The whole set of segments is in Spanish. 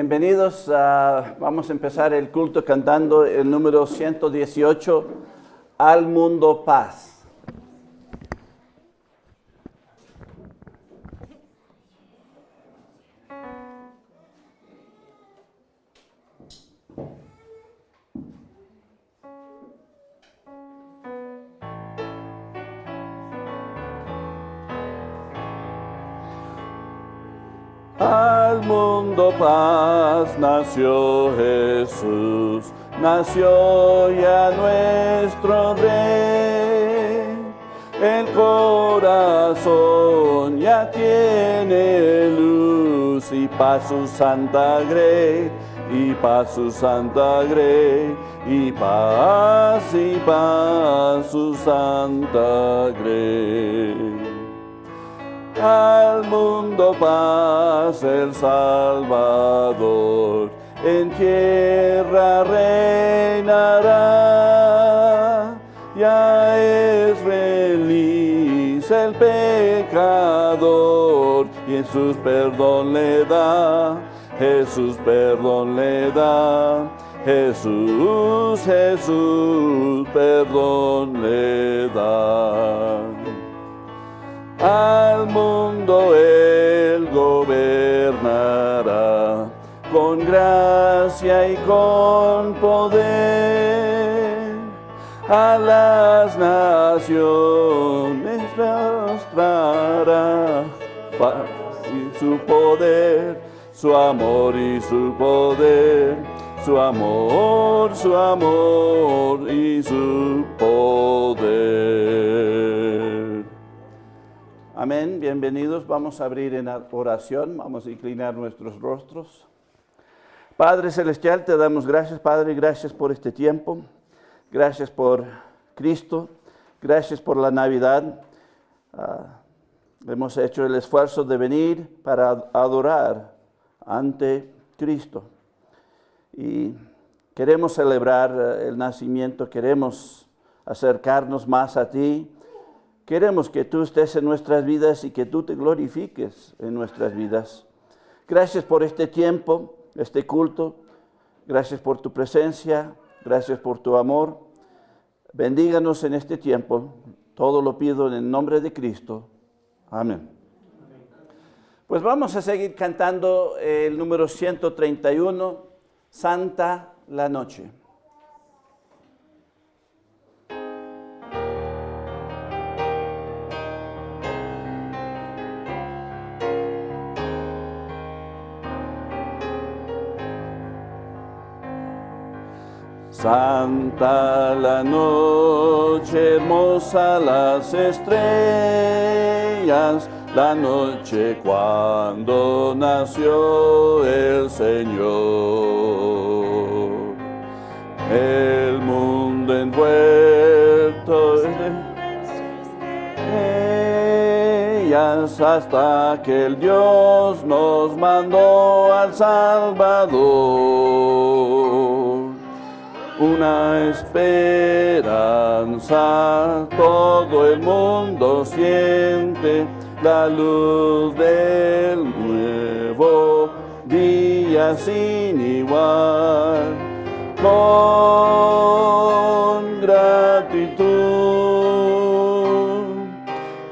Bienvenidos. Vamos a empezar el culto cantando el número 118, Al Mundo Paz. Al mundo paz nació Jesús, nació ya nuestro Rey. El corazón ya tiene luz y paz su santa grey, y paz su santa grey, y paz su santa grey. Al mundo paz el Salvador, en tierra reinará. Ya es feliz el pecador, y Jesús perdón le da, Jesús perdón le da. Jesús perdón le da. Al mundo Él gobernará, con gracia y con poder. A las naciones mostrará paz y su poder, su amor y su poder, su amor y su poder. Amén, bienvenidos. Vamos a abrir en oración, vamos a inclinar nuestros rostros. Padre Celestial, te damos gracias, Padre, gracias por este tiempo, gracias por Cristo, gracias por la Navidad. Hemos hecho el esfuerzo de venir para adorar ante Cristo. Y queremos celebrar el nacimiento, queremos acercarnos más a ti. Queremos que tú estés en nuestras vidas y que tú te glorifiques en nuestras vidas. Gracias por este tiempo, este culto. Gracias por tu presencia. Gracias por tu amor. Bendíganos en este tiempo. Todo lo pido en el nombre de Cristo. Amén. Pues vamos a seguir cantando el número 131, Santa la Noche. Santa la noche, hermosa las estrellas, la noche cuando nació el Señor. El mundo envuelto en ellas hasta que el Dios nos mandó al Salvador. Una esperanza, todo el mundo siente la luz del nuevo día sin igual. Con gratitud,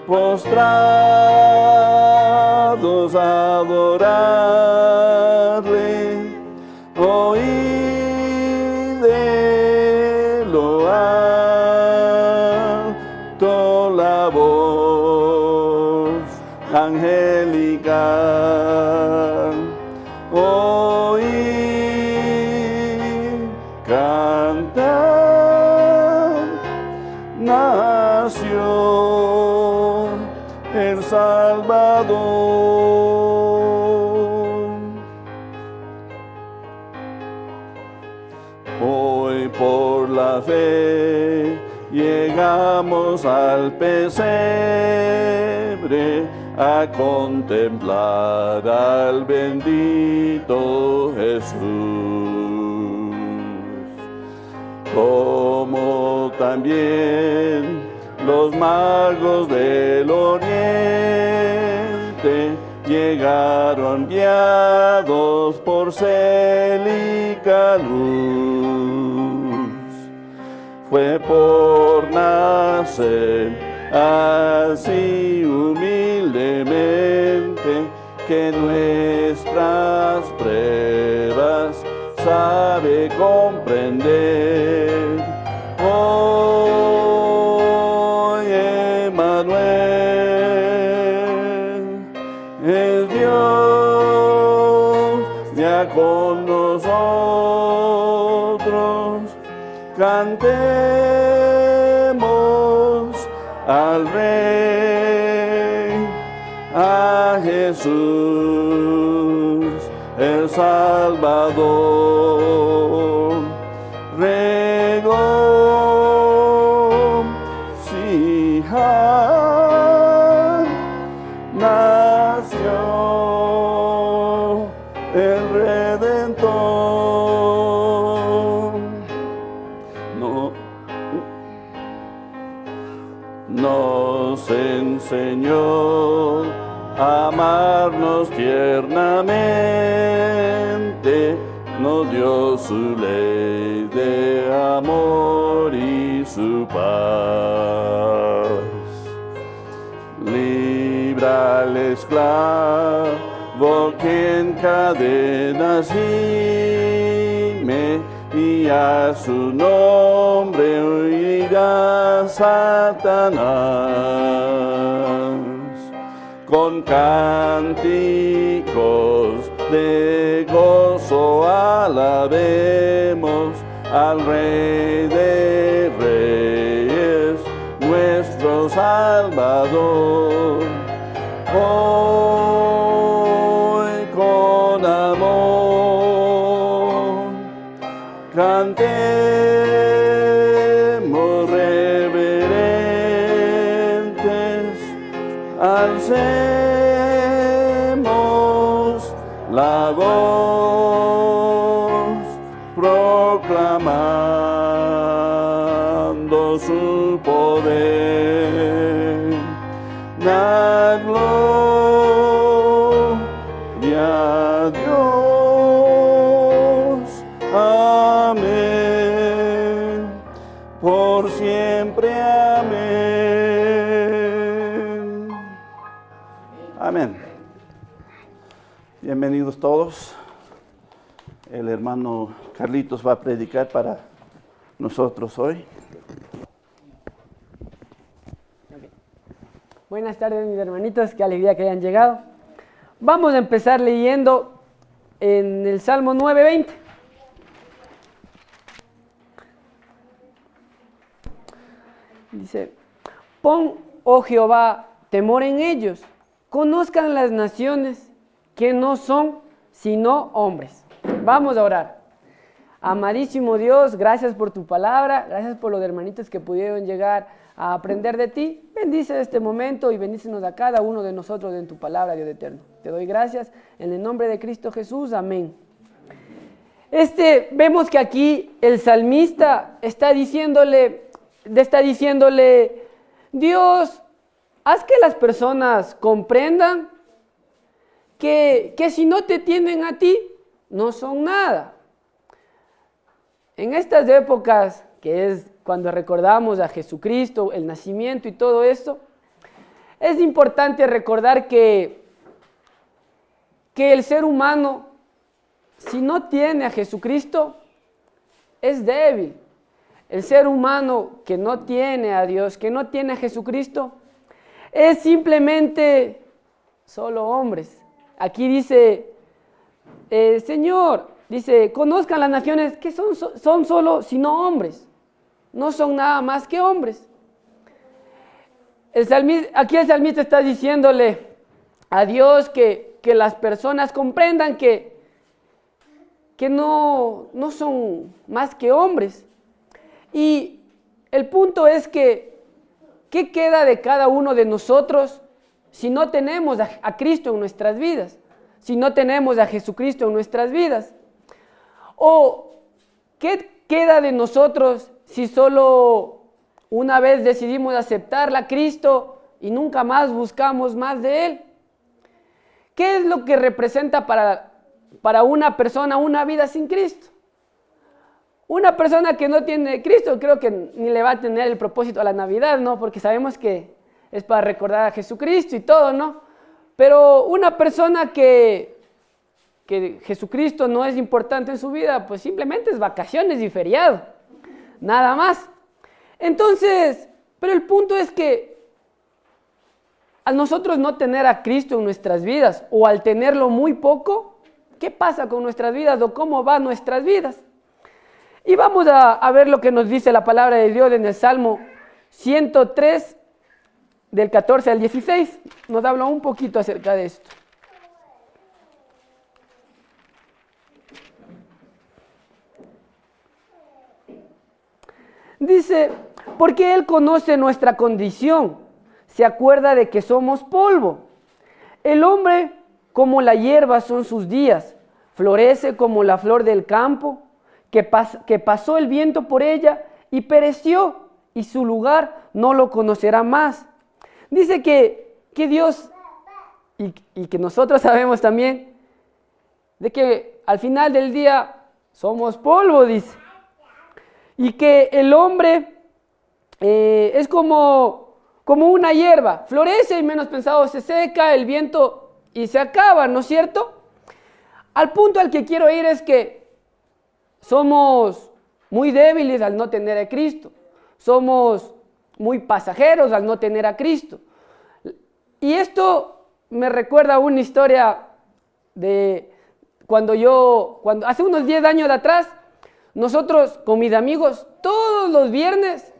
postrados a adorarle, oír la voz angelical, oír cantar, nació el Salvador. Hoy por la fe llegamos al pesebre a contemplar al bendito Jesús. Como también los magos del oriente llegaron guiados por porcélica luz, fue por nacer así humildemente, que nuestras pruebas sabe comprender. Hoy Emmanuel es Dios ya con nosotros. Cantemos al Rey, a Jesús, el Salvador. Regocijar, nació el Redentor. Nos enseñó a amarnos tiernamente, nos dio su ley de amor y su paz. Libra al esclavo que en cadenas gime, y a su nombre huirá Satanás. Con cánticos de gozo alabemos al Rey de Reyes, nuestro Salvador. Hoy con amor cantemos reverentes, alcemos la voz, proclamando su poder. La gloria a Dios. Amén. Por siempre. Amén. Amén. Bienvenidos todos. El hermano Carlitos va a predicar para nosotros hoy. Buenas tardes, mis hermanitos, qué alegría que hayan llegado. Vamos a empezar leyendo en el Salmo 9:20. Dice: pon, oh Jehová, temor en ellos, conozcan las naciones que no son sino hombres. Vamos a orar. Amadísimo Dios, gracias por tu palabra, gracias por los hermanitos que pudieron llegar a aprender de ti. Bendice este momento y bendícenos a cada uno de nosotros en tu palabra, Dios eterno. Te doy gracias en el nombre de Cristo Jesús. Amén. Vemos que aquí el salmista está diciéndole, Dios, haz que las personas comprendan que si no te tienen a ti, no son nada. En estas épocas, que es cuando recordamos a Jesucristo, el nacimiento y todo esto, es importante recordar que el ser humano, si no tiene a Jesucristo, es débil. El ser humano que no tiene a Dios, que no tiene a Jesucristo, es simplemente solo hombres. Aquí dice, Señor, dice, conozcan las naciones que son solo sino hombres. No son nada más que hombres. Aquí el salmista está diciéndole a Dios que las personas comprendan que no son más que hombres. Y el punto es que, ¿qué queda de cada uno de nosotros si no tenemos a Cristo en nuestras vidas? Si no tenemos a Jesucristo en nuestras vidas. ¿O qué queda de nosotros si solo una vez decidimos aceptarla a Cristo y nunca más buscamos más de Él? ¿Qué es lo que representa para para una persona una vida sin Cristo. Una persona que no tiene Cristo, creo que ni le va a tener el propósito a la Navidad, ¿no? Porque sabemos que es para recordar a Jesucristo y todo, ¿no? Pero una persona que Jesucristo no es importante en su vida, pues simplemente es vacaciones y feriado, nada más. Entonces, pero el punto es que al nosotros no tener a Cristo en nuestras vidas, o al tenerlo muy poco, ¿qué pasa con nuestras vidas o cómo van nuestras vidas? Y vamos a ver lo que nos dice la palabra de Dios en el Salmo 103, del 14 al 16. Nos habla un poquito acerca de esto. Dice, porque Él conoce nuestra condición, se acuerda de que somos polvo. El hombre como la hierba son sus días, florece como la flor del campo, que pasó el viento por ella y pereció, y su lugar no lo conocerá más. Dice que Dios, y que nosotros sabemos también, de que al final del día somos polvo, dice. Y que el hombre es como una hierba, florece y menos pensado se seca, el viento y se acaba, ¿no es cierto? Al punto al que quiero ir es que somos muy débiles al no tener a Cristo, somos muy pasajeros al no tener a Cristo. Y esto me recuerda a una historia de cuando hace unos 10 años atrás, nosotros con mis amigos todos los viernes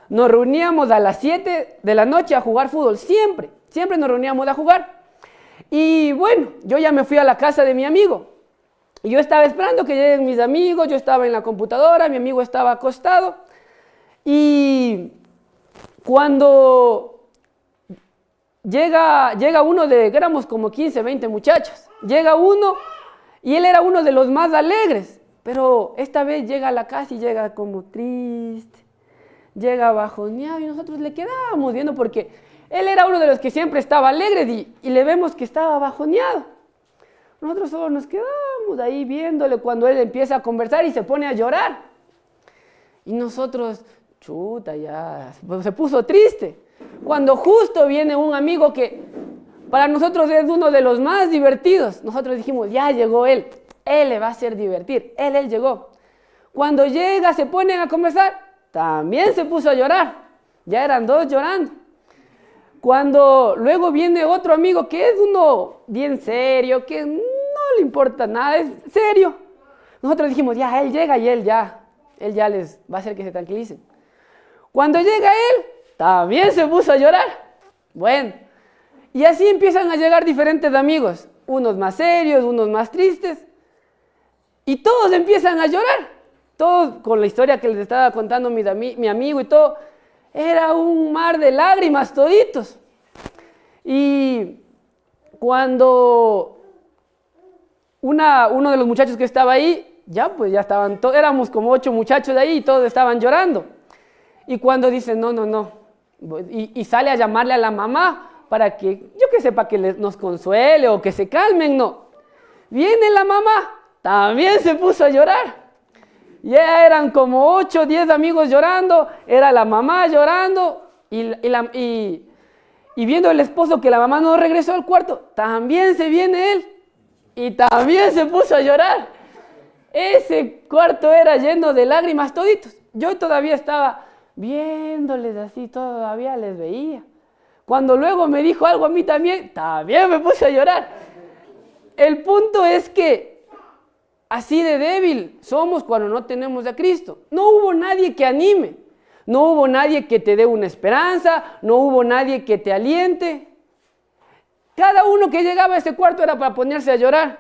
nos reuníamos a las 7 de la noche a jugar fútbol, siempre nos reuníamos a jugar. Y bueno, yo ya me fui a la casa de mi amigo. Y yo estaba esperando que lleguen mis amigos, yo estaba en la computadora, mi amigo estaba acostado. Y cuando llega uno éramos como 15, 20 muchachos, llega uno y él era uno de los más alegres, pero esta vez llega a la casa y llega como triste, llega bajoneado y nosotros le quedábamos viendo porque él era uno de los que siempre estaba alegre y le vemos que estaba bajoneado. Nosotros solo nos quedamos ahí viéndole cuando él empieza a conversar y se pone a llorar. Y nosotros, chuta, ya se puso triste. Cuando justo viene un amigo que para nosotros es uno de los más divertidos, nosotros dijimos, ya llegó él le va a hacer divertir, él llegó. Cuando llega, se ponen a conversar, también se puso a llorar. Ya eran dos llorando. Cuando luego viene otro amigo que es uno bien serio, que no le importa nada, es serio. Nosotros dijimos, ya, él llega y él ya les va a hacer que se tranquilicen. Cuando llega él, también se puso a llorar. Bueno, y así empiezan a llegar diferentes amigos, unos más serios, unos más tristes, y todos empiezan a llorar. Todos con la historia que les estaba contando mi amigo y todo, era un mar de lágrimas toditos. Y cuando uno de los muchachos que estaba ahí, ya estaban, éramos como 8 muchachos de ahí y todos estaban llorando. Y cuando dice, no, y sale a llamarle a la mamá para que, yo qué sé, para que nos consuele o que se calmen, no. Viene la mamá, también se puso a llorar. Ya eran como 8 o 10 amigos llorando, era la mamá llorando y viendo el esposo que la mamá no regresó al cuarto, también se viene él y también se puso a llorar. Ese cuarto era lleno de lágrimas toditos. Yo todavía estaba viéndoles así, todavía les veía. Cuando luego me dijo algo a mí también me puse a llorar. El punto es que así de débil somos cuando no tenemos a Cristo. No hubo nadie que anime, no hubo nadie que te dé una esperanza, no hubo nadie que te aliente. Cada uno que llegaba a ese cuarto era para ponerse a llorar,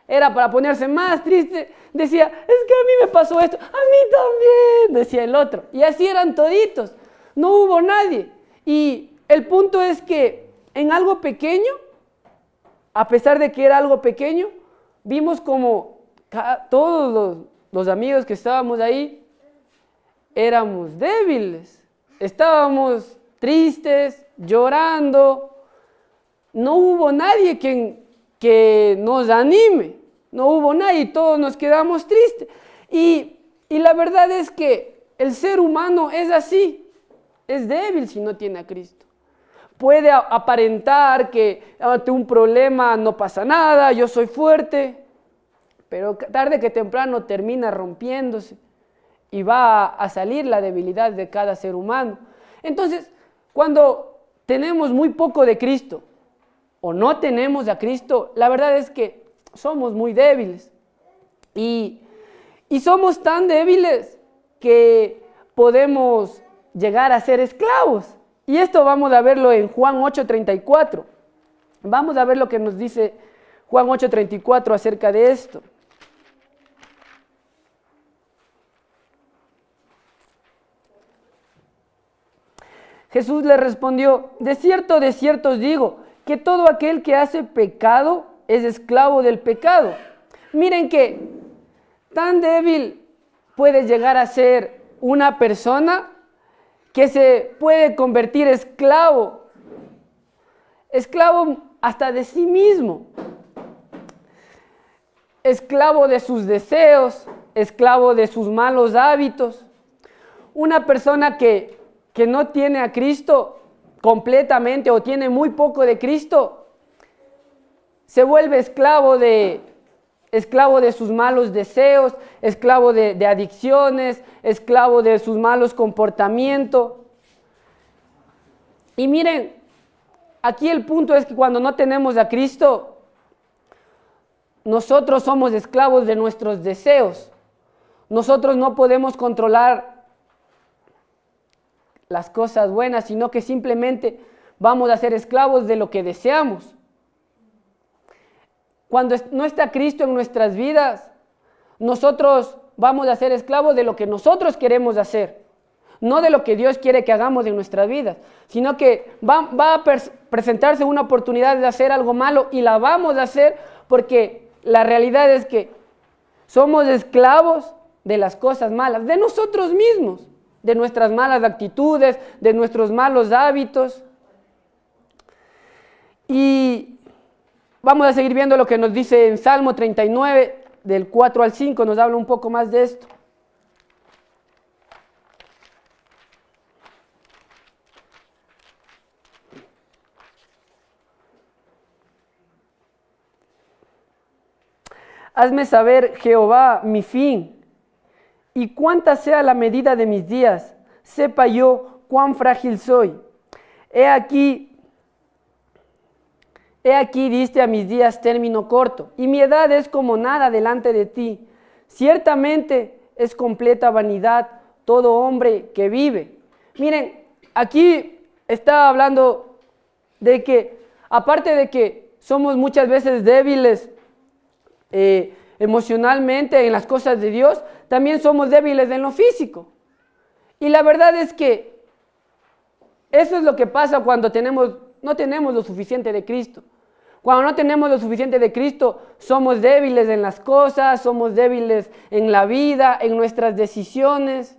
era para ponerse más triste. Decía, es que a mí me pasó esto, a mí también, decía el otro. Y así eran toditos, no hubo nadie. Y el punto es que en algo pequeño, a pesar de que era algo pequeño, vimos como todos los amigos que estábamos ahí éramos débiles, estábamos tristes, llorando. No hubo nadie quien que nos anime. No hubo nada y todos nos quedamos tristes. Y la verdad es que el ser humano es así, es débil si no tiene a Cristo. Puede aparentar que ante un problema no pasa nada, yo soy fuerte, pero tarde que temprano termina rompiéndose y va a salir la debilidad de cada ser humano. Entonces, cuando tenemos muy poco de Cristo o no tenemos a Cristo, la verdad es que somos muy débiles. Y somos tan débiles que podemos llegar a ser esclavos. Y esto vamos a verlo en Juan 8:34. Vamos a ver lo que nos dice Juan 8:34 acerca de esto. Jesús le respondió: de cierto os digo, que todo aquel que hace pecado es esclavo del pecado. Miren que tan débil puede llegar a ser una persona que se puede convertir esclavo hasta de sí mismo, esclavo de sus deseos, esclavo de sus malos hábitos. Una persona que no tiene a Cristo completamente o tiene muy poco de Cristo, se vuelve esclavo de sus malos deseos, esclavo de adicciones, esclavo de sus malos comportamientos. Y miren, aquí el punto es que cuando no tenemos a Cristo, nosotros somos esclavos de nuestros deseos. Nosotros no podemos controlar las cosas buenas, sino que simplemente vamos a ser esclavos de lo que deseamos. Cuando no está Cristo en nuestras vidas, nosotros vamos a ser esclavos de lo que nosotros queremos hacer, no de lo que Dios quiere que hagamos en nuestras vidas, sino que va a presentarse una oportunidad de hacer algo malo y la vamos a hacer porque la realidad es que somos esclavos de las cosas malas, de nosotros mismos, de nuestras malas actitudes, de nuestros malos hábitos. Y vamos a seguir viendo lo que nos dice en Salmo 39, del 4 al 5, nos habla un poco más de esto. Hazme saber, Jehová, mi fin, y cuánta sea la medida de mis días, sepa yo cuán frágil soy. He aquí diste a mis días término corto, y mi edad es como nada delante de ti. Ciertamente es completa vanidad todo hombre que vive. Miren, aquí está hablando de que, aparte de que somos muchas veces débiles emocionalmente en las cosas de Dios, también somos débiles en lo físico. Y la verdad es que eso es lo que pasa cuando no tenemos lo suficiente de Cristo. Cuando no tenemos lo suficiente de Cristo, somos débiles en las cosas, somos débiles en la vida, en nuestras decisiones.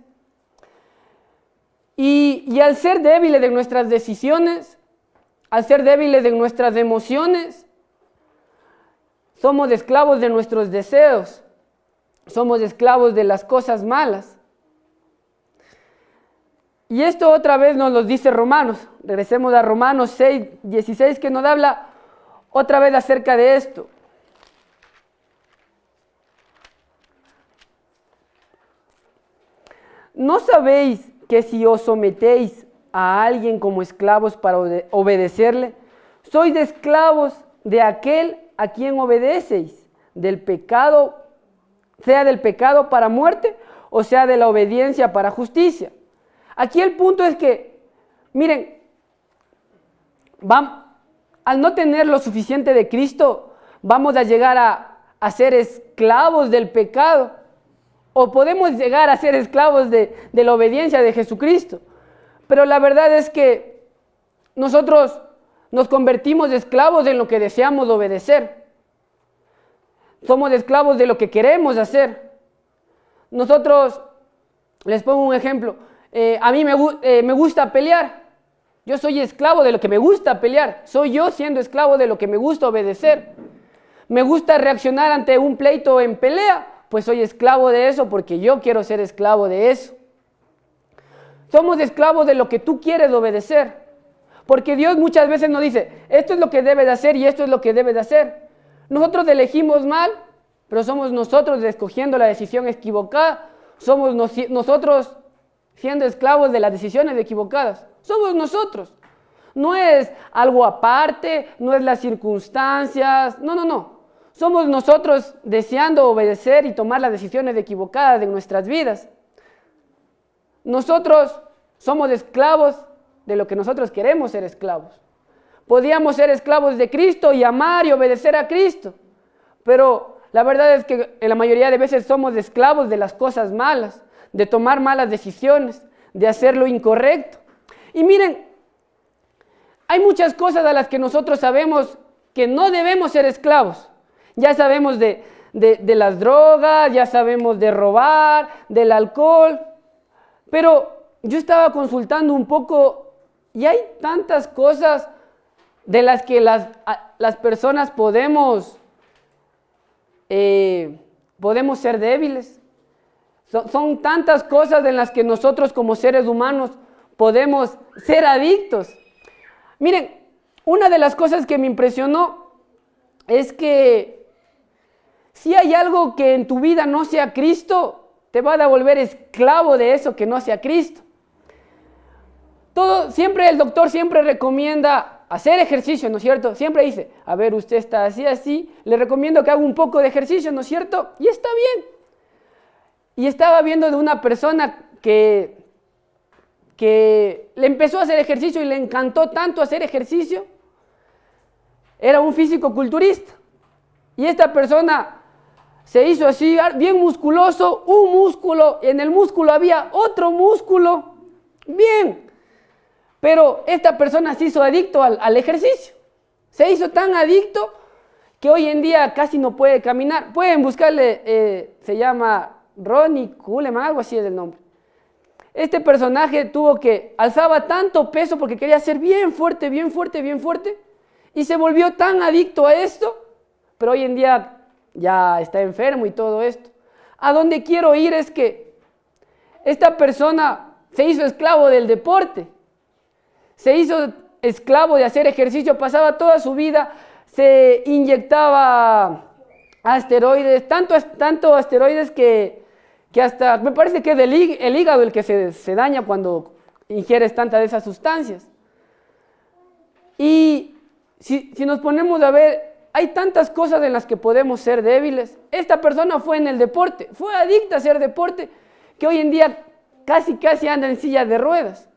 Y al ser débiles en nuestras decisiones, al ser débiles en nuestras emociones, somos esclavos de nuestros deseos, somos esclavos de las cosas malas. Y esto otra vez nos lo dice Romanos. Regresemos a Romanos 6:16, que nos habla otra vez acerca de esto. ¿No sabéis que si os sometéis a alguien como esclavos para obedecerle, sois esclavos de aquel a quien obedecéis, del pecado, sea del pecado para muerte o sea de la obediencia para justicia? Aquí el punto es que, miren, al no tener lo suficiente de Cristo, vamos a llegar a ser esclavos del pecado, o podemos llegar a ser esclavos de la obediencia de Jesucristo. Pero la verdad es que nosotros nos convertimos esclavos en lo que deseamos obedecer. Somos esclavos de lo que queremos hacer. Nosotros, les pongo un ejemplo, a mí me gusta pelear. Yo soy esclavo de lo que me gusta pelear. Soy yo siendo esclavo de lo que me gusta obedecer. me gusta reaccionar ante un pleito en pelea, pues soy esclavo de eso porque yo quiero ser esclavo de eso. Somos esclavos de lo que tú quieres obedecer, porque Dios muchas veces nos dice, esto es lo que debe de hacer y esto es lo que debe de hacer. Nosotros elegimos mal, pero somos nosotros escogiendo la decisión equivocada, somos nosotros siendo esclavos de las decisiones equivocadas, somos nosotros. No es algo aparte, no es las circunstancias, no. Somos nosotros deseando obedecer y tomar las decisiones equivocadas en nuestras vidas. Nosotros somos esclavos de lo que nosotros queremos ser esclavos. Podíamos ser esclavos de Cristo y amar y obedecer a Cristo, pero la verdad es que en la mayoría de veces somos esclavos de las cosas malas, de tomar malas decisiones, de hacer lo incorrecto. Y miren, hay muchas cosas a las que nosotros sabemos que no debemos ser esclavos. Ya sabemos de las drogas, ya sabemos de robar, del alcohol, pero yo estaba consultando un poco y hay tantas cosas de las que las personas podemos ser débiles. Son tantas cosas en las que nosotros como seres humanos podemos ser adictos. Miren, una de las cosas que me impresionó es que si hay algo que en tu vida no sea Cristo, te va a volver esclavo de eso que no sea Cristo. El doctor siempre recomienda hacer ejercicio, ¿no es cierto? Siempre dice, a ver, usted está así, le recomiendo que haga un poco de ejercicio, ¿no es cierto? Y está bien. Y estaba viendo de una persona que le empezó a hacer ejercicio y le encantó tanto hacer ejercicio. Era un físico-culturista. Y esta persona se hizo así, bien musculoso, un músculo, y en el músculo había otro músculo, bien. Pero esta persona se hizo adicto al ejercicio. Se hizo tan adicto que hoy en día casi no puede caminar. Pueden buscarle, se llama Ronnie Coleman, algo así es el nombre. Este personaje alzaba tanto peso porque quería ser bien fuerte, y se volvió tan adicto a esto, pero hoy en día ya está enfermo y todo esto. A donde quiero ir es que esta persona se hizo esclavo del deporte, se hizo esclavo de hacer ejercicio, pasaba toda su vida, se inyectaba asteroides, tanto asteroides que hasta, me parece que es el hígado el que se daña cuando ingieres tantas de esas sustancias. Y si nos ponemos a ver, hay tantas cosas en las que podemos ser débiles. Esta persona fue en el deporte, fue adicta a hacer deporte, que hoy en día casi anda en silla de ruedas.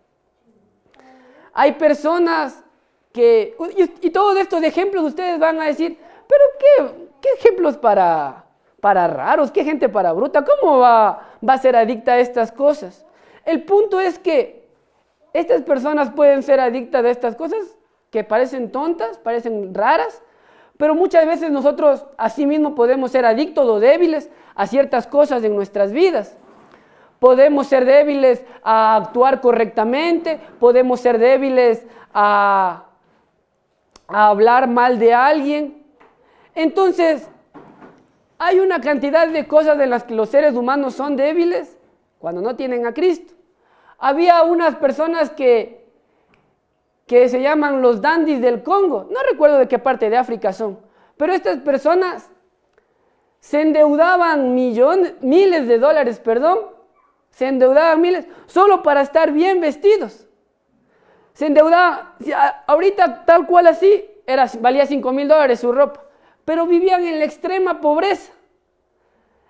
Hay personas que, y todos estos ejemplos ustedes van a decir, pero ¿qué ejemplos para raros? ¿Qué gente para bruta? ¿Cómo va a ser adicta a estas cosas? El punto es que estas personas pueden ser adictas a estas cosas que parecen tontas, parecen raras, pero muchas veces nosotros asimismo podemos ser adictos o débiles a ciertas cosas en nuestras vidas. Podemos ser débiles a actuar correctamente, podemos ser débiles a hablar mal de alguien. Entonces, hay una cantidad de cosas en las que los seres humanos son débiles cuando no tienen a Cristo. Había unas personas que se llaman los dandis del Congo, no recuerdo de qué parte de África son, pero estas personas se endeudaban miles de dólares, se endeudaban miles, solo para estar bien vestidos. Se endeudaban, ahorita tal cual así, valía $5,000 su ropa, pero vivían en la extrema pobreza.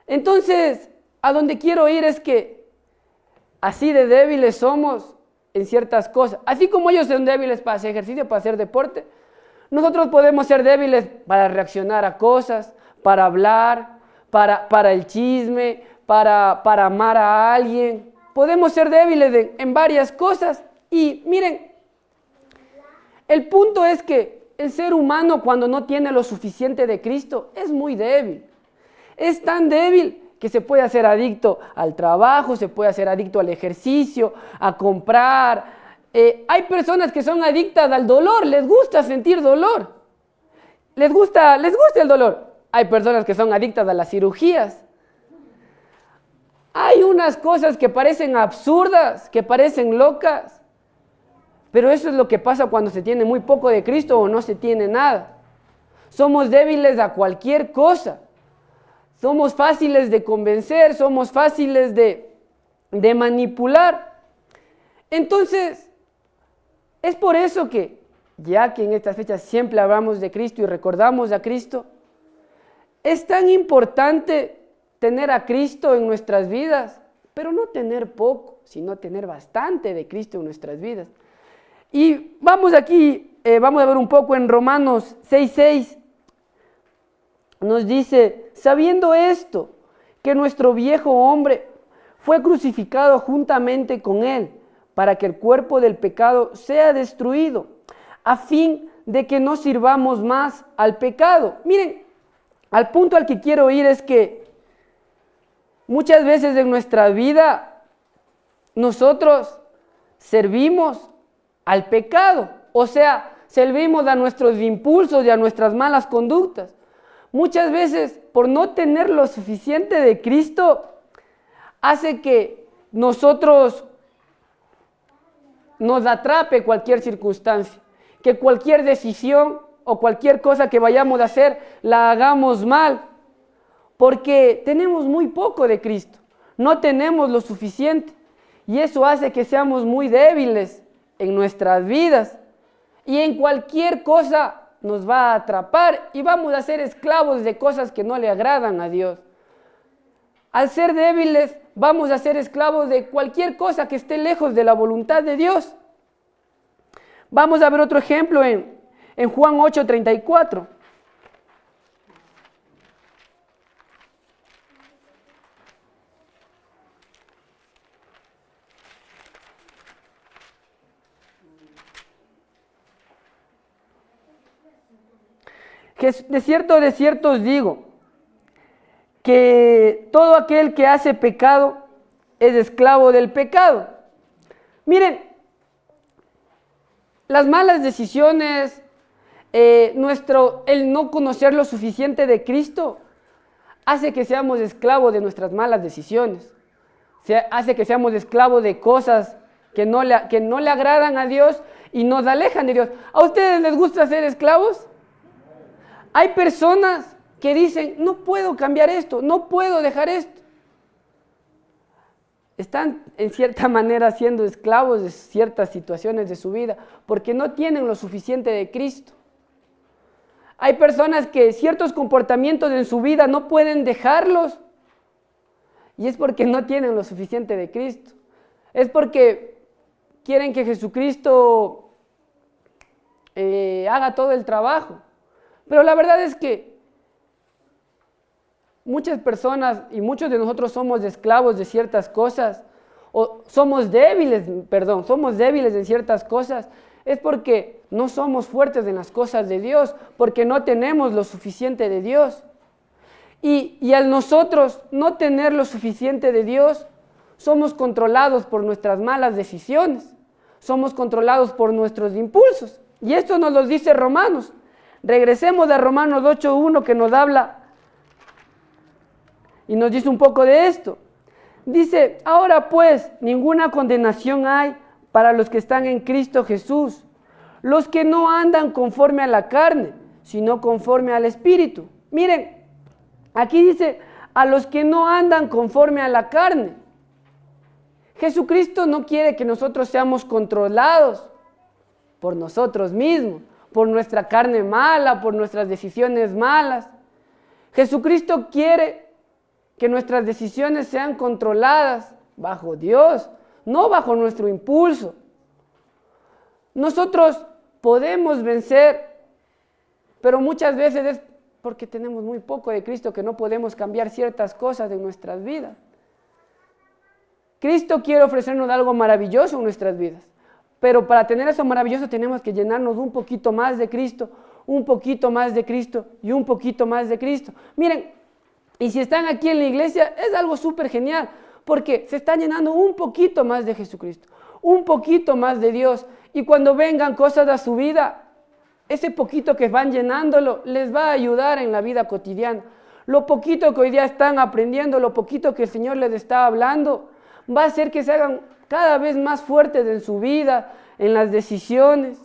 Entonces, a donde quiero ir es que así de débiles somos en ciertas cosas. Así como ellos son débiles para hacer ejercicio, para hacer deporte, nosotros podemos ser débiles para reaccionar a cosas, para hablar, para el chisme, para amar a alguien. Podemos ser débiles en varias cosas. Y miren, el punto es que el ser humano cuando no tiene lo suficiente de Cristo es muy débil. Es tan débil que se puede hacer adicto al trabajo, se puede hacer adicto al ejercicio, a comprar. Hay personas que son adictas al dolor, les gusta sentir dolor. Les gusta el dolor. Hay personas que son adictas a las cirugías. Hay unas cosas que parecen absurdas, que parecen locas. Pero eso es lo que pasa cuando se tiene muy poco de Cristo o no se tiene nada. Somos débiles a cualquier cosa. Somos fáciles de convencer, somos fáciles de manipular. Entonces, es por eso que, ya que en estas fechas siempre hablamos de Cristo y recordamos a Cristo, es tan importante tener a Cristo en nuestras vidas, pero no tener poco, sino tener bastante de Cristo en nuestras vidas. Y vamos aquí, vamos a ver un poco en Romanos 6:6, nos dice, sabiendo esto, que nuestro viejo hombre fue crucificado juntamente con él, para que el cuerpo del pecado sea destruido, a fin de que no sirvamos más al pecado. Miren, al punto al que quiero ir es que muchas veces en nuestra vida nosotros servimos al pecado, o sea, servimos a nuestros impulsos y a nuestras malas conductas. Muchas veces, por no tener lo suficiente de Cristo, hace que nosotros nos atrape cualquier circunstancia, que cualquier decisión o cualquier cosa que vayamos a hacer la hagamos mal, porque tenemos muy poco de Cristo, no tenemos lo suficiente, y eso hace que seamos muy débiles en nuestras vidas, y en cualquier cosa nos va a atrapar y vamos a ser esclavos de cosas que no le agradan a Dios. Al ser débiles, vamos a ser esclavos de cualquier cosa que esté lejos de la voluntad de Dios. Vamos a ver otro ejemplo en Juan 8:34. De cierto os digo, que todo aquel que hace pecado es esclavo del pecado. Miren, las malas decisiones, el no conocer lo suficiente de Cristo, hace que seamos esclavos de nuestras malas decisiones. Hace que seamos esclavos de cosas que no le agradan a Dios y nos alejan de Dios. ¿A ustedes les gusta ser esclavos? Hay personas que dicen, no puedo cambiar esto, no puedo dejar esto. Están en cierta manera siendo esclavos de ciertas situaciones de su vida porque no tienen lo suficiente de Cristo. Hay personas que ciertos comportamientos en su vida no pueden dejarlos y es porque no tienen lo suficiente de Cristo. Es porque quieren que Jesucristo haga todo el trabajo. Pero la verdad es que muchas personas y muchos de nosotros somos esclavos de ciertas cosas, o somos débiles en ciertas cosas, es porque no somos fuertes en las cosas de Dios, porque no tenemos lo suficiente de Dios. Y al nosotros no tener lo suficiente de Dios, somos controlados por nuestras malas decisiones, somos controlados por nuestros impulsos. Y esto nos lo dice Romanos. Regresemos a Romanos 8:1 que nos habla y nos dice un poco de esto. Dice, ahora pues, ninguna condenación hay para los que están en Cristo Jesús, los que no andan conforme a la carne, sino conforme al Espíritu. Miren, aquí dice, a los que no andan conforme a la carne. Jesucristo no quiere que nosotros seamos controlados por nosotros mismos, por nuestra carne mala, por nuestras decisiones malas. Jesucristo quiere que nuestras decisiones sean controladas bajo Dios, no bajo nuestro impulso. Nosotros podemos vencer, pero muchas veces es porque tenemos muy poco de Cristo que no podemos cambiar ciertas cosas de nuestras vidas. Cristo quiere ofrecernos algo maravilloso en nuestras vidas. Pero para tener eso maravilloso tenemos que llenarnos un poquito más de Cristo, un poquito más de Cristo y un poquito más de Cristo. Miren, y si están aquí en la iglesia es algo súper genial, porque se están llenando un poquito más de Jesucristo, un poquito más de Dios. Y cuando vengan cosas a su vida, ese poquito que van llenándolo les va a ayudar en la vida cotidiana. Lo poquito que hoy día están aprendiendo, lo poquito que el Señor les está hablando, va a hacer que se hagan cada vez más fuertes en su vida, en las decisiones.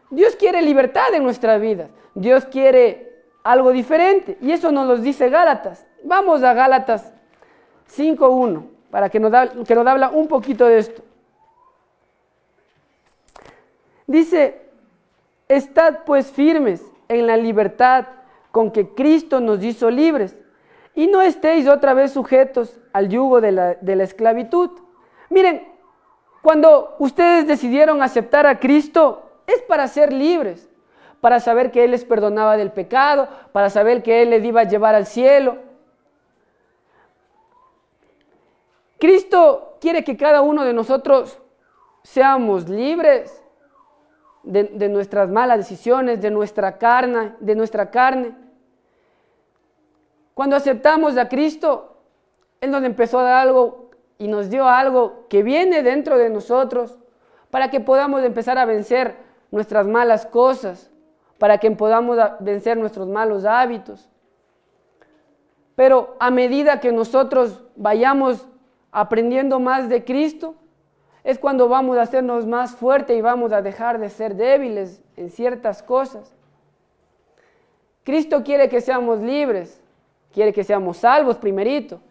Dios quiere libertad en nuestras vidas. Dios quiere algo diferente. Y eso nos lo dice Gálatas. Vamos a Gálatas 5:1 para que nos habla un poquito de esto. Dice, estad pues firmes en la libertad con que Cristo nos hizo libres, y no estéis otra vez sujetos al yugo de la esclavitud. Miren, cuando ustedes decidieron aceptar a Cristo, es para ser libres, para saber que Él les perdonaba del pecado, para saber que Él les iba a llevar al cielo. Cristo quiere que cada uno de nosotros seamos libres de nuestras malas decisiones, de nuestra carne. Cuando aceptamos a Cristo, Él nos empezó a dar algo y nos dio algo que viene dentro de nosotros para que podamos empezar a vencer nuestras malas cosas, para que podamos vencer nuestros malos hábitos. Pero a medida que nosotros vayamos aprendiendo más de Cristo, es cuando vamos a hacernos más fuertes y vamos a dejar de ser débiles en ciertas cosas. Cristo quiere que seamos libres, quiere que seamos salvos primerito,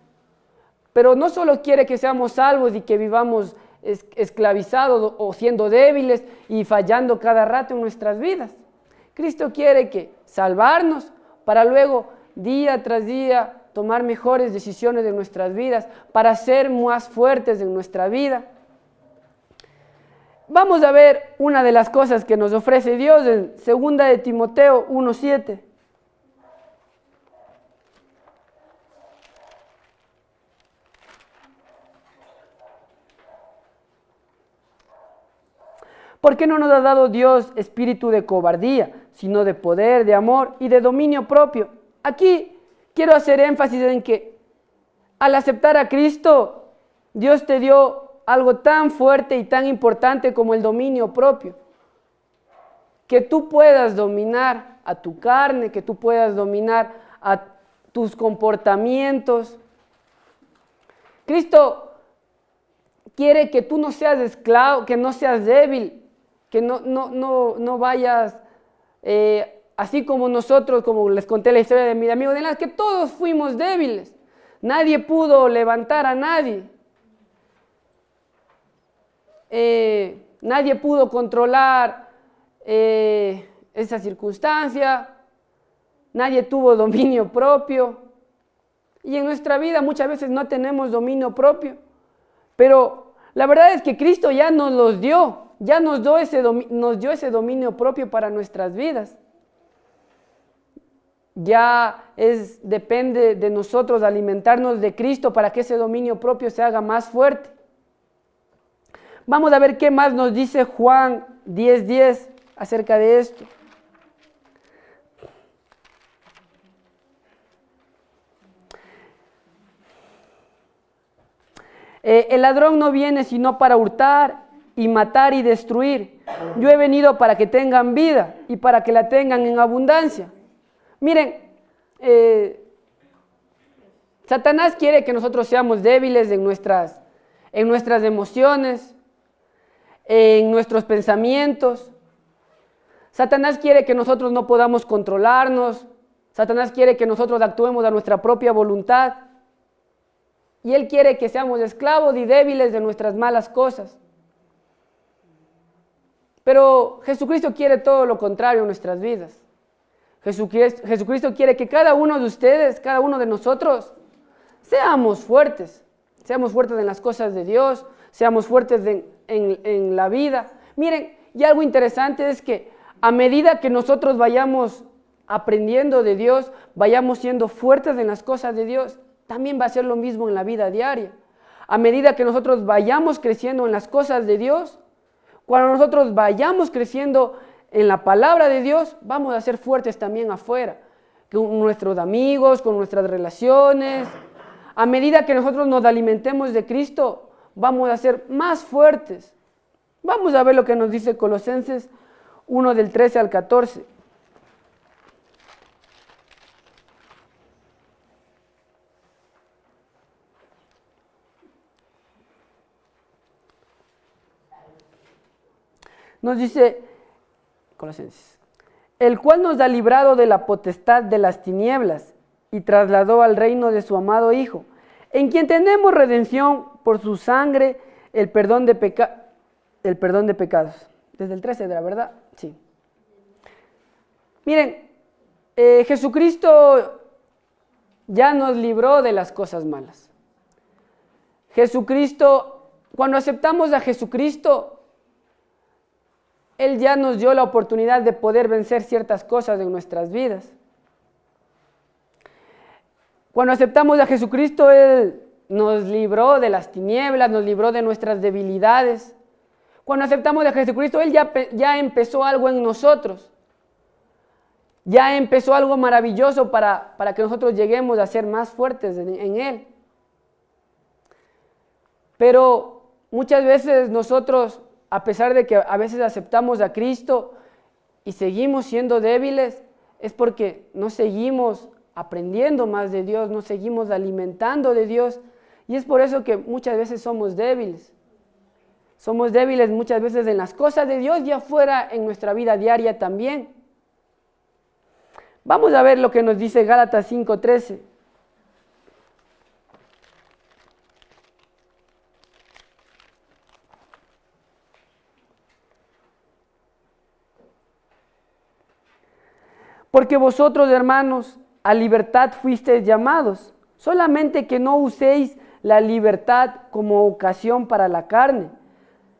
pero no solo quiere que seamos salvos y que vivamos esclavizados o siendo débiles y fallando cada rato en nuestras vidas. Cristo quiere que salvarnos para luego día tras día tomar mejores decisiones de nuestras vidas, para ser más fuertes en nuestra vida. Vamos a ver una de las cosas que nos ofrece Dios en 2 de Timoteo 1:7. ¿Por qué no nos ha dado Dios espíritu de cobardía, sino de poder, de amor y de dominio propio? Aquí quiero hacer énfasis en que al aceptar a Cristo, Dios te dio algo tan fuerte y tan importante como el dominio propio. Que tú puedas dominar a tu carne, que tú puedas dominar a tus comportamientos. Cristo quiere que tú no seas esclavo, que no seas débil, que no vayas así como nosotros, como les conté la historia de mi amigo, en la que todos fuimos débiles. Nadie pudo levantar a nadie. Nadie pudo controlar esa circunstancia, nadie tuvo dominio propio, y en nuestra vida muchas veces no tenemos dominio propio, pero la verdad es que Cristo ya nos los dio, ya nos dio ese dominio propio para nuestras vidas. Ya depende de nosotros alimentarnos de Cristo para que ese dominio propio se haga más fuerte. Vamos a ver qué más nos dice Juan 10:10 acerca de esto. El ladrón no viene sino para hurtar y matar y destruir. Yo he venido para que tengan vida y para que la tengan en abundancia. Miren, Satanás quiere que nosotros seamos débiles en nuestras emociones, en nuestros pensamientos. Satanás quiere que nosotros no podamos controlarnos. Satanás quiere que nosotros actuemos a nuestra propia voluntad. Y él quiere que seamos esclavos y débiles de nuestras malas cosas. Pero Jesucristo quiere todo lo contrario en nuestras vidas. Jesucristo quiere que cada uno de ustedes, cada uno de nosotros, seamos fuertes en las cosas de Dios, seamos fuertes en la vida. Miren, y algo interesante es que a medida que nosotros vayamos aprendiendo de Dios, vayamos siendo fuertes en las cosas de Dios, también va a ser lo mismo en la vida diaria. A medida que nosotros vayamos creciendo en las cosas de Dios, cuando nosotros vayamos creciendo en la palabra de Dios, vamos a ser fuertes también afuera, con nuestros amigos, con nuestras relaciones. A medida que nosotros nos alimentemos de Cristo, vamos a ser más fuertes. Vamos a ver lo que nos dice Colosenses 1 del 13 al 14. Nos dice Colosenses, el cual nos ha librado de la potestad de las tinieblas y trasladó al reino de su amado Hijo, en quien tenemos redención por su sangre, el perdón de pecados. Desde el 13, ¿de la verdad? Sí. Miren, Jesucristo ya nos libró de las cosas malas. Jesucristo, cuando aceptamos a Jesucristo, Él ya nos dio la oportunidad de poder vencer ciertas cosas en nuestras vidas. Cuando aceptamos a Jesucristo, Él nos libró de las tinieblas, nos libró de nuestras debilidades. Cuando aceptamos a Jesucristo, Él ya empezó algo en nosotros. Ya empezó algo maravilloso para que nosotros lleguemos a ser más fuertes en Él. Pero muchas veces nosotros, a pesar de que a veces aceptamos a Cristo y seguimos siendo débiles, es porque no seguimos aprendiendo más de Dios, no seguimos alimentando de Dios, y es por eso que muchas veces somos débiles. Somos débiles muchas veces en las cosas de Dios y afuera en nuestra vida diaria también. Vamos a ver lo que nos dice Gálatas 5:13. Porque vosotros, hermanos, a libertad fuisteis llamados, solamente que no uséis la libertad como ocasión para la carne,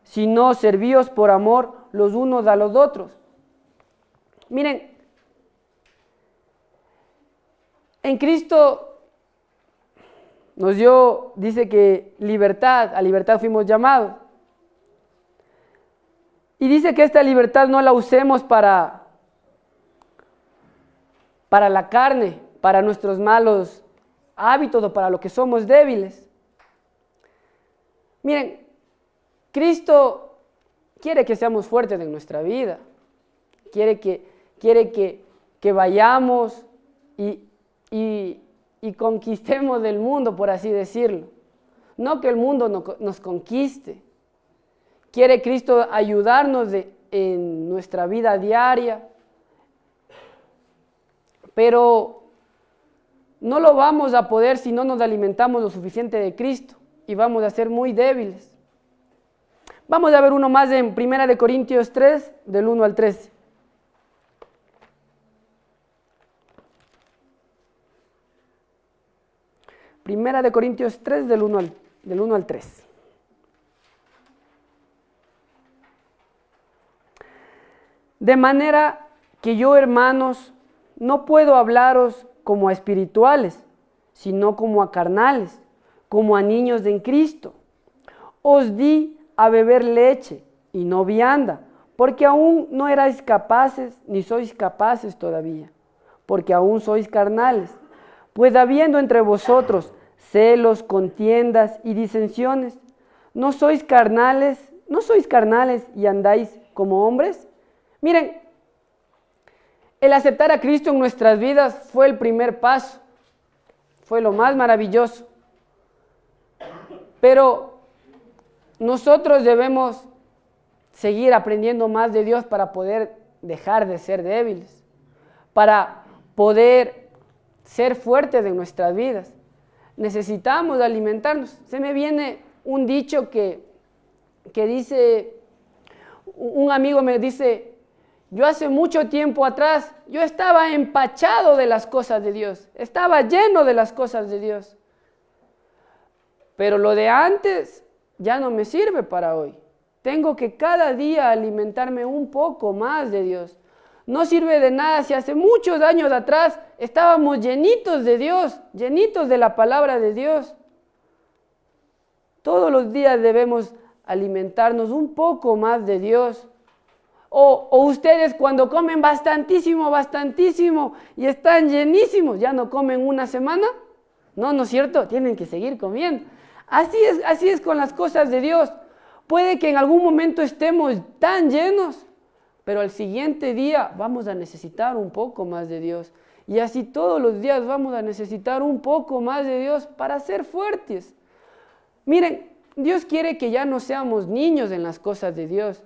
sino servíos por amor los unos a los otros. Miren, en Cristo nos dio, dice que libertad, a libertad fuimos llamados. Y dice que esta libertad no la usemos para la carne, para nuestros malos hábitos o para lo que somos débiles. Miren, Cristo quiere que seamos fuertes en nuestra vida, quiere que vayamos y conquistemos el mundo, por así decirlo. No que el mundo nos conquiste. Quiere Cristo ayudarnos en nuestra vida diaria, pero no lo vamos a poder si no nos alimentamos lo suficiente de Cristo y vamos a ser muy débiles. Vamos a ver uno más en 1 Corintios 3, del 1 al 13. Primera de Corintios 3, del 1 al 3. De manera que yo, hermanos, no puedo hablaros como a espirituales, sino como a carnales, como a niños en Cristo. Os di a beber leche y no vianda, porque aún no erais capaces, ni sois capaces todavía, porque aún sois carnales. Pues habiendo entre vosotros celos, contiendas y disensiones, ¿no sois carnales y andáis como hombres? Miren, el aceptar a Cristo en nuestras vidas fue el primer paso, fue lo más maravilloso. Pero nosotros debemos seguir aprendiendo más de Dios para poder dejar de ser débiles, para poder ser fuertes en nuestras vidas. Necesitamos alimentarnos. Se me viene un dicho que dice, un amigo me dice, yo hace mucho tiempo atrás, yo estaba empachado de las cosas de Dios, estaba lleno de las cosas de Dios, pero lo de antes ya no me sirve para hoy. Tengo que cada día alimentarme un poco más de Dios. No sirve de nada si hace muchos años atrás estábamos llenitos de Dios, llenitos de la palabra de Dios. Todos los días debemos alimentarnos un poco más de Dios. O ustedes cuando comen bastantísimo y están llenísimos, ¿ya no comen una semana? No, ¿no es cierto? Tienen que seguir comiendo. Así es con las cosas de Dios. Puede que en algún momento estemos tan llenos, pero al siguiente día vamos a necesitar un poco más de Dios. Y así todos los días vamos a necesitar un poco más de Dios para ser fuertes. Miren, Dios quiere que ya no seamos niños en las cosas de Dios.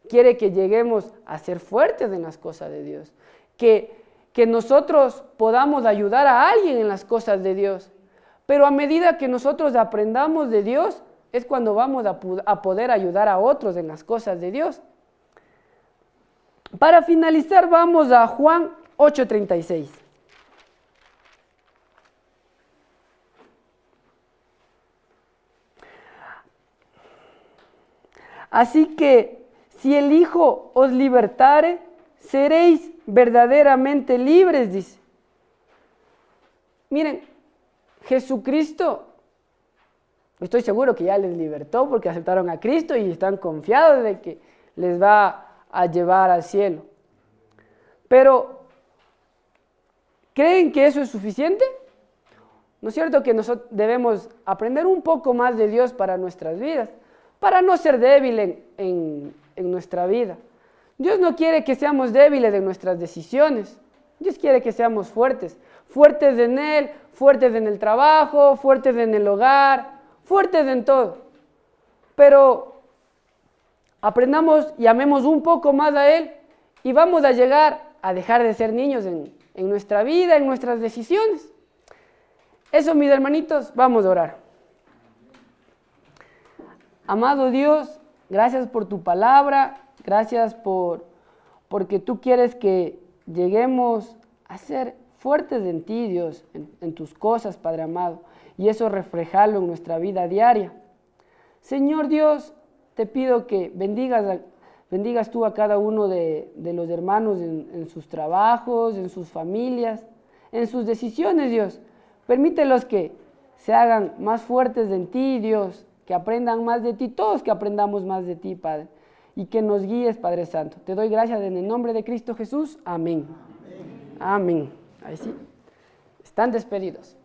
Quiere que lleguemos a ser fuertes en las cosas de Dios. Que nosotros podamos ayudar a alguien en las cosas de Dios. Pero a medida que nosotros aprendamos de Dios, es cuando vamos a poder ayudar a otros en las cosas de Dios. Para finalizar, vamos a Juan 8:36. Así que si el Hijo os libertare, seréis verdaderamente libres, dice. Miren, Jesucristo, estoy seguro que ya les libertó porque aceptaron a Cristo y están confiados de que les va a llevar al cielo. Pero, ¿creen que eso es suficiente? ¿No es cierto que nosotros debemos aprender un poco más de Dios para nuestras vidas? Para no ser débiles en nuestra vida. Dios no quiere que seamos débiles en nuestras decisiones. Dios quiere que seamos fuertes. Fuertes en Él, fuertes en el trabajo, fuertes en el hogar, fuertes en todo. Pero aprendamos y amemos un poco más a Él y vamos a llegar a dejar de ser niños en nuestra vida, en nuestras decisiones. Eso, mis hermanitos, vamos a orar. Amado Dios, gracias por tu palabra, gracias porque tú quieres que lleguemos a ser fuertes en ti, Dios, en tus cosas, Padre amado, y eso reflejarlo en nuestra vida diaria. Señor Dios, te pido que bendigas tú a cada uno de los hermanos en sus trabajos, en sus familias, en sus decisiones, Dios. Permítelos que se hagan más fuertes en ti, Dios, que aprendan más de ti, todos que aprendamos más de ti, Padre, y que nos guíes, Padre Santo. Te doy gracias en el nombre de Cristo Jesús. Amén. Amén. Ahí sí. Están despedidos.